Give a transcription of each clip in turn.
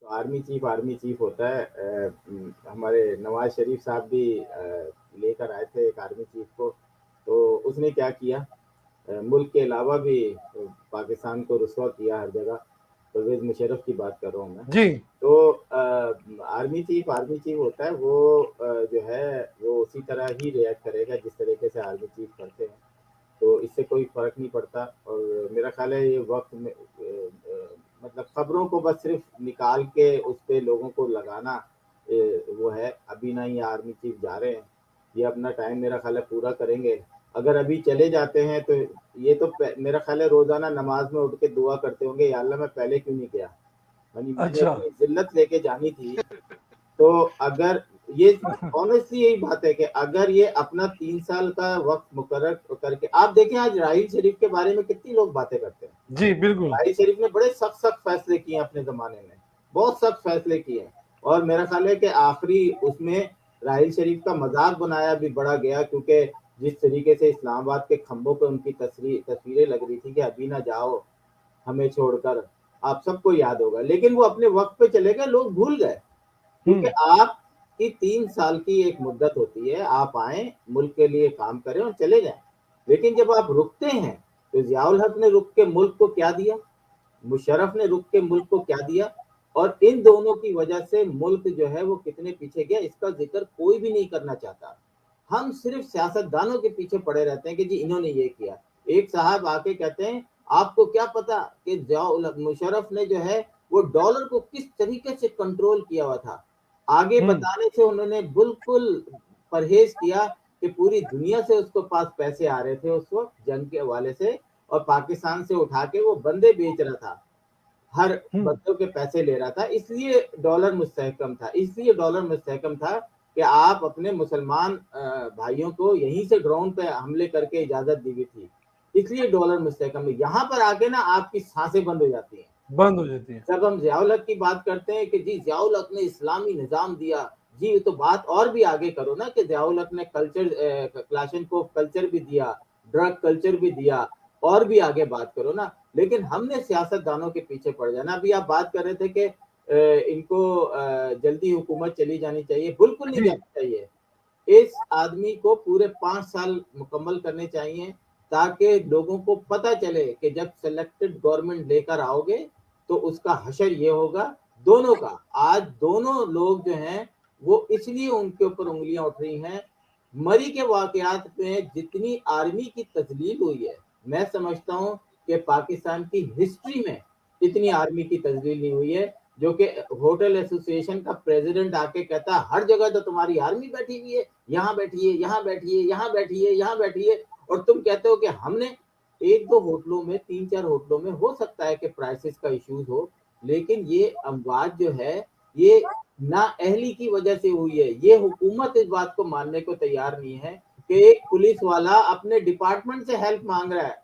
Army chief होता है। हमारे नवाज शरीफ साहब भी लेकर आए थे एक आर्मी चीफ को। तो उसने क्या किया, मुल्क के अलावा भी पाकिस्तान को रुस्वा किया हर जगह। परवेज मुशर्रफ की बात कर रहा हूँ मैं। जी तो आर्मी चीफ होता है वो, जो है वो उसी तरह ही रिएक्ट करेगा जिस तरीके से आर्मी चीफ करते हैं। तो इससे कोई फर्क नहीं पड़ता। और मेरा ख्याल है ये वक्त में मतलब खबरों को बस सिर्फ निकाल के उस पे लोगों को लगाना, वो है। अभी ना ये आर्मी चीफ जा रहे हैं, ये अपना टाइम मेरा ख्याल है पूरा करेंगे। अगर अभी चले जाते हैं तो ये तो मेरा ख्याल है रोजाना नमाज में उठ के दुआ करते होंगे, या अल्लाह मैं पहले क्यों नहीं गया, मैंने अच्छा। अपनी जिल्लत लेके जानी थी। तो अगर ये ऑनेस्टली यही बात है कि अगर ये अपना 3 साल का वक्त मुकर्रर करके, आप देखें आज राहील शरीफ के बारे में कितनी लोग बातें करते हैं। जी बिल्कुल। राहील शरीफ ने बड़े सख्त सख्त फैसले किए अपने जमाने में, बहुत सख्त फैसले किए। और मेरा ख्याल है कि आखिरी उसमें राहील शरीफ का मजाक बनाया भी बड़ा गया, क्योंकि जिस तरीके से इस्लामाबाद के खंभों पे उनकी तस्वीरें लग रही थी कि अभी ना जाओ हमें छोड़कर, आप सबको याद होगा। लेकिन वो अपने वक्त पे चले गए, लोग भूल गए। क्योंकि आपकी 3 साल की एक मुद्दत होती है, आप आए मुल्क के लिए काम करें और चले जाएं। लेकिन जब आप रुकते हैं तो जियाउल हक ने रुक के मुल्क को क्या दिया, मुशर्रफ ने रुक के मुल्क को क्या दिया, और इन दोनों की वजह से मुल्क जो है वो कितने पीछे गया, इसका जिक्र कोई भी नहीं करना चाहता। हम सिर्फ सियासतदानों के पीछे पड़े रहते हैं कि जी इन्होंने ये किया। एक साहब आके कहते हैं आपको क्या पता कि जियाउल हक मुशर्रफ ने जो है वो डॉलर को किस तरीके से कंट्रोल किया हुआ था। आगे बताने से उन्होंने बिल्कुल परहेज किया कि पूरी दुनिया से उसको पास पैसे आ रहे थे उस वक्त जंग के हवाले से, और पाकिस्तान से उठा के वो बंदे बेच रहा था, हर बंदों के पैसे ले रहा था। इसलिए डॉलर मुस्तहकम था, इसलिए डॉलर मुस्तहकम था कि आप अपने मुसलमान भाइयों को यहीं से ड्रोन पे हमले करके इजाजत दी हुई थी, इसलिए डॉलर मुस्तहकम है। यहाँ पर आके ना आपकी सांसें बंद हो जाती हैं। बंद हो जाती है। जब हम जियाउल हक की बात करते हैं कि जी जियाउल हक ने इस्लामी निजाम दिया, जी तो बात और भी आगे करो ना कि जियाउल हक ने कल्चर, क्लाशनकोव कल्चर भी दिया, ड्रग कल्चर भी दिया, और भी आगे बात करो ना। लेकिन हमने सियासतदानों के पीछे पड़ जाना। अभी आप बात कर रहे थे कि इनको जल्दी हुकूमत चली जानी चाहिए, बिल्कुल नहीं जी जानी चाहिए। इस आदमी को पूरे 5 साल मुकम्मल करने चाहिए, ताकि लोगों को पता चले कि जब सिलेक्टेड गवर्नमेंट लेकर आओगे तो उसका हशर ये होगा दोनों का। आज दोनों लोग जो हैं वो इसलिए उनके ऊपर उंगलियां उठ रही हैं। मरी के वाकयात में जितनी आर्मी की तजलील हुई है, मैं समझता हूं कि पाकिस्तान की हिस्ट्री में इतनी आर्मी की तजलील नहीं हुई है। जो कि होटल एसोसिएशन का प्रेसिडेंट आके कहता है हर जगह तो तुम्हारी आर्मी बैठी हुई है, यहाँ बैठिए, यहाँ बैठिए, यहाँ बैठिए, यहाँ बैठिए, और तुम कहते हो कि हमने एक दो होटलों में, 3-4 होटलों में हो सकता है कि प्राइसेस का इश्यूज हो, लेकिन ये अमवात जो है ये ना अहली की वजह से हुई है। ये हुकूमत इस बात को मानने को तैयार नहीं है कि एक पुलिस वाला अपने डिपार्टमेंट से हेल्प मांग रहा है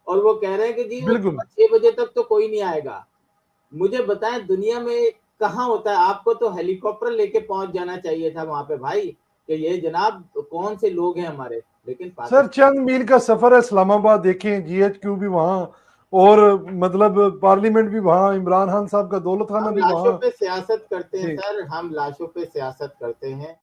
और वो कह रहे हैं कि जी वो बिल्कुल। 6 बजे तक तो कोई नहीं आएगा। मुझे बताएं दुनिया में कहाँ होता है? आपको तो हेलीकॉप्टर लेके पहुंच जाना चाहिए था वहां पे भाई, कि ये जनाब कौन से लोग हैं हमारे। लेकिन सर पाकिस्तान चंद मील का सफर है, इस्लामाबाद देखें, जीएचक्यू भी वहाँ, और मतलब पार्लियामेंट भी वहाँ, इमरान खान साहब का दौलत खाना हम भी लाशों वहाँ। पे सियासत करते हैं जी सर, हम लाशों पे सियासत करते हैं।